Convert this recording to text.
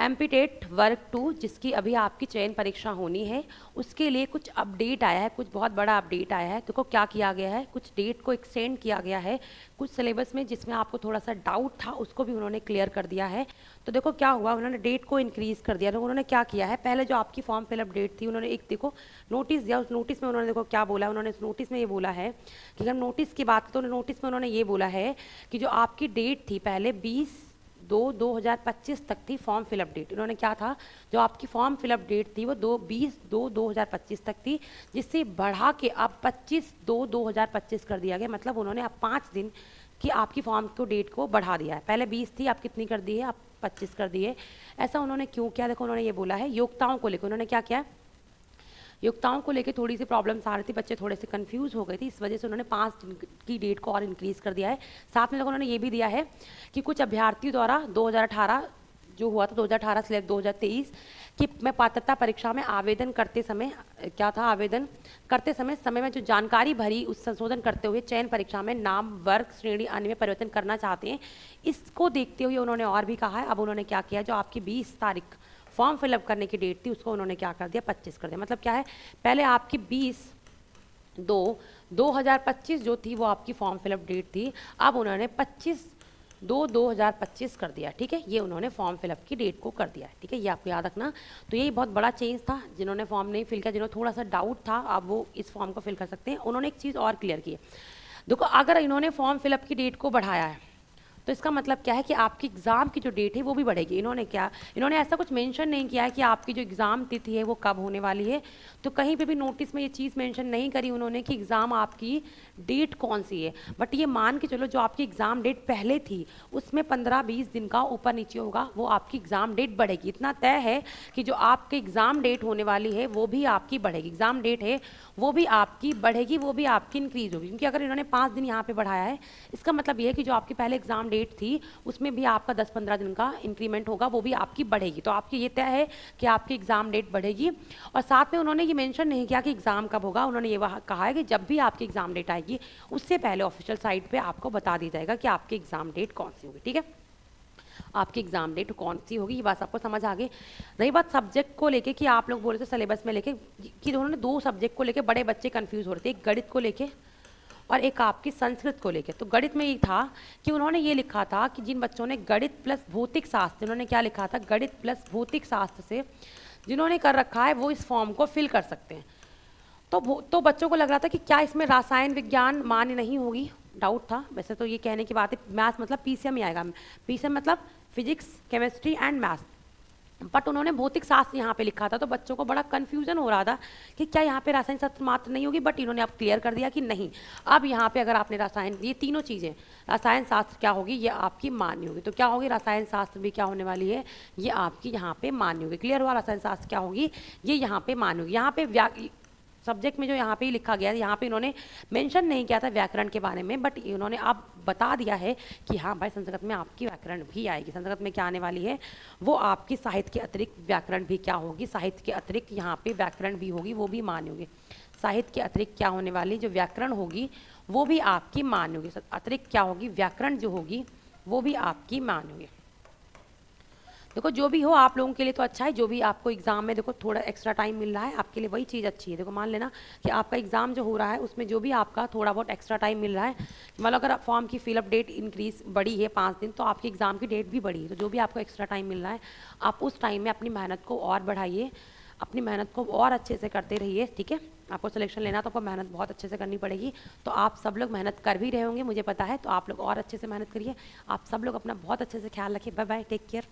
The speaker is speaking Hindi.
एमपीटेट वर्क 2 जिसकी अभी आपकी चयन परीक्षा होनी है, उसके लिए कुछ अपडेट आया है, कुछ बहुत बड़ा अपडेट आया है। देखो क्या किया गया है, कुछ डेट को एक्सटेंड किया गया है, कुछ सिलेबस में जिसमें आपको थोड़ा सा डाउट था उसको भी उन्होंने क्लियर कर दिया है। तो देखो क्या हुआ, उन्होंने डेट को इंक्रीज़ कर दिया। तो उन्होंने क्या किया है, पहले जो आपकी फॉर्म फिलअप डेट थी उन्होंने एक देखो नोटिस दिया, उस नोटिस में उन्होंने देखो क्या बोला, उन्होंने इस नोटिस में ये बोला है कि हम नोटिस की बात तो नोटिस में उन्होंने ये बोला है कि जो आपकी डेट थी पहले 20/2/2025 तक थी फॉर्म फिलअप डेट। उन्होंने क्या था, जो आपकी फॉर्म फिलअप डेट थी वो 20/2/2025 तक थी, जिससे बढ़ा के अब 25/2/2025 कर दिया गया। मतलब उन्होंने अब 5 दिन की आपकी फॉर्म को डेट को बढ़ा दिया है। पहले 20 थी, आप कितनी कर दी है, आप 25 कर दिए। ऐसा उन्होंने क्यों किया, देखो उन्होंने ये बोला है योग्यताओं को लेकर। उन्होंने क्या किया, योग्यताओं को लेकर थोड़ी सी प्रॉब्लम्स आ रही थी, बच्चे थोड़े से कंफ्यूज हो गए थे, इस वजह से उन्होंने 5 दिन की डेट को और इंक्रीज़ कर दिया है। साथ में उन्होंने ये भी दिया है कि कुछ अभ्यर्थियों द्वारा 2018 जो हुआ था 2018 से 2023 कि मैं पात्रता परीक्षा में आवेदन करते समय क्या था, आवेदन करते समय में जो जानकारी भरी उस संशोधन करते हुए चयन परीक्षा में नाम वर्ग श्रेणी अन्य में परिवर्तन करना चाहते हैं। इसको देखते हुए उन्होंने और भी कहा है, अब उन्होंने क्या किया, जो आपकी 20 तारीख फॉर्म फिलअप करने की डेट थी उसको उन्होंने क्या कर दिया, 25 कर दिया। मतलब क्या है, पहले आपकी 20/2/2025 जो थी वो आपकी फॉर्म फिलअप डेट थी, अब उन्होंने 25/2/2025 कर दिया। ठीक है, ये उन्होंने फॉर्म फिलअप की डेट को कर दिया है। ठीक है, ये आपको याद रखना। तो यही बहुत बड़ा चेंज था। जिन्होंने फॉर्म नहीं फिल किया, जिन्होंने थोड़ा सा डाउट था, अब वो इस फॉर्म को फिल कर सकते हैं। उन्होंने एक चीज़ और क्लियर की है, देखो अगर इन्होंने फॉर्म फिलअप की डेट को बढ़ाया है तो इसका मतलब क्या है कि आपकी एग्ज़ाम की जो डेट है वो भी बढ़ेगी। इन्होंने ऐसा कुछ मेंशन नहीं किया है कि आपकी जो एग्ज़ाम तिथि है वो कब होने वाली है। तो कहीं पे भी नोटिस में ये चीज़ मेंशन नहीं करी उन्होंने कि एग्ज़ाम आपकी डेट कौन सी है। बट ये मान के चलो जो आपकी एग्ज़ाम डेट पहले थी उसमें 15-20 दिन का ऊपर नीचे होगा, वो आपकी एग्ज़ाम डेट बढ़ेगी। इतना तय है कि जो आपकी एग्ज़ाम डेट होने वाली है वो भी आपकी बढ़ेगी, एग्ज़ाम डेट है वो भी आपकी बढ़ेगी, वो भी आपकी इंक्रीज़ होगी। क्योंकि अगर इन्होंने 5 दिन यहाँ पे बढ़ाया है, इसका मतलब ये है कि जो आपकी पहले एग्ज़ाम डेट थी उसमें भी आपका 10-15 दिन का इंक्रीमेंट होगा, वो भी आपकी बढ़ेगी। तो आपकी ये तय है कि आपकी एग्ज़ाम डेट बढ़ेगी। और साथ में उन्होंने ये मेंशन नहीं किया कि एग्ज़ाम कब होगा, उन्होंने ये कहा है कि जब भी आपकी एग्ज़ाम डेट आएगी उससे पहले ऑफिशियल साइट पे आपको बता दिया जाएगा कि आपकी एग्ज़ाम डेट कौन सी होगी। ठीक है, आपकी एग्ज़ाम डेट कौन सी होगी, ये बात आपको समझ आ गई। रही बात सब्जेक्ट को लेके कि आप लोग बोले थे सिलेबस में लेके कि उन्होंने 2 सब्जेक्ट को लेके बड़े बच्चे कंफ्यूज हो रहे थे, एक गणित को लेके और एक आपकी संस्कृत को लेके। तो गणित में ये था कि उन्होंने ये लिखा था कि जिन बच्चों ने गणित प्लस भौतिक शास्त्र, उन्होंने क्या लिखा था, गणित प्लस भौतिक शास्त्र से जिन्होंने कर रखा है वो इस फॉर्म को फिल कर सकते हैं। तो बच्चों को लग रहा था कि क्या इसमें रसायन विज्ञान मान्य नहीं होगी, डाउट था। वैसे तो ये कहने की बात है, मैथ्स मतलब पीसीएम ही आएगा, पीसीएम मतलब physics chemistry and maths, but उन्होंने भौतिक शास्त्र यहाँ पे लिखा था। तो बच्चों को बड़ा कन्फ्यूजन हो रहा था कि क्या यहाँ पे रासायन शास्त्र मात्र नहीं होगी, बट इन्होंने अब क्लियर कर दिया कि नहीं, अब यहाँ पे अगर आपने रसायन, ये तीनों चीज़ें, रसायन शास्त्र क्या होगी, ये आपकी मान्य होगी। तो क्या होगी, रसायन शास्त्र भी क्या होने वाली है, ये आपकी यहाँ पे मान्य होगी। क्लियर हुआ, रसायन शास्त्र क्या होगी, ये यहाँ पे मान्य होगी। यहाँ पे सब्जेक्ट में जो यहाँ पे लिखा गया है, यहाँ पे इन्होंने मेंशन नहीं किया था व्याकरण के बारे में, बट इन्होंने अब बता दिया है कि हाँ भाई संस्कृत में आपकी व्याकरण भी आएगी। संस्कृत में क्या आने वाली है, वो आपकी साहित्य के अतिरिक्त व्याकरण भी क्या होगी, साहित्य के अतिरिक्त यहाँ पे व्याकरण भी होगी, वो भी मान्य होगी। साहित्य के अतिरिक्त क्या होने वाली, जो व्याकरण होगी वो भी आपकी मान्य होगी। अतिरिक्त क्या होगी, व्याकरण जो होगी वो भी आपकी मान्य होगी। देखो जो भी हो आप लोगों के लिए तो अच्छा है, जो भी आपको एग्ज़ाम में देखो थोड़ा एक्स्ट्रा टाइम मिल रहा है आपके लिए वही चीज़ अच्छी है। देखो मान लेना कि आपका एग्ज़ाम जो हो रहा है उसमें जो भी आपका थोड़ा बहुत एक्स्ट्रा टाइम मिल रहा है, मतलब अगर फॉर्म की फिलअप डेट इंक्रीज बढ़ी है 5 दिन, तो आपकी एग्ज़ाम की डेट भी बढ़ी है। तो जो भी आपको एक्स्ट्रा टाइम मिल रहा है आप उस टाइम में अपनी मेहनत को और बढ़ाइए, अपनी मेहनत को और अच्छे से करते रहिए। ठीक है, आपको सिलेक्शन लेना तो आपको मेहनत बहुत अच्छे से करनी पड़ेगी। तो आप सब लोग मेहनत कर भी रहे होंगे मुझे पता है, तो आप लोग और अच्छे से मेहनत करिए। आप सब लोग अपना बहुत अच्छे से ख्याल रखिए। Bye bye, take care.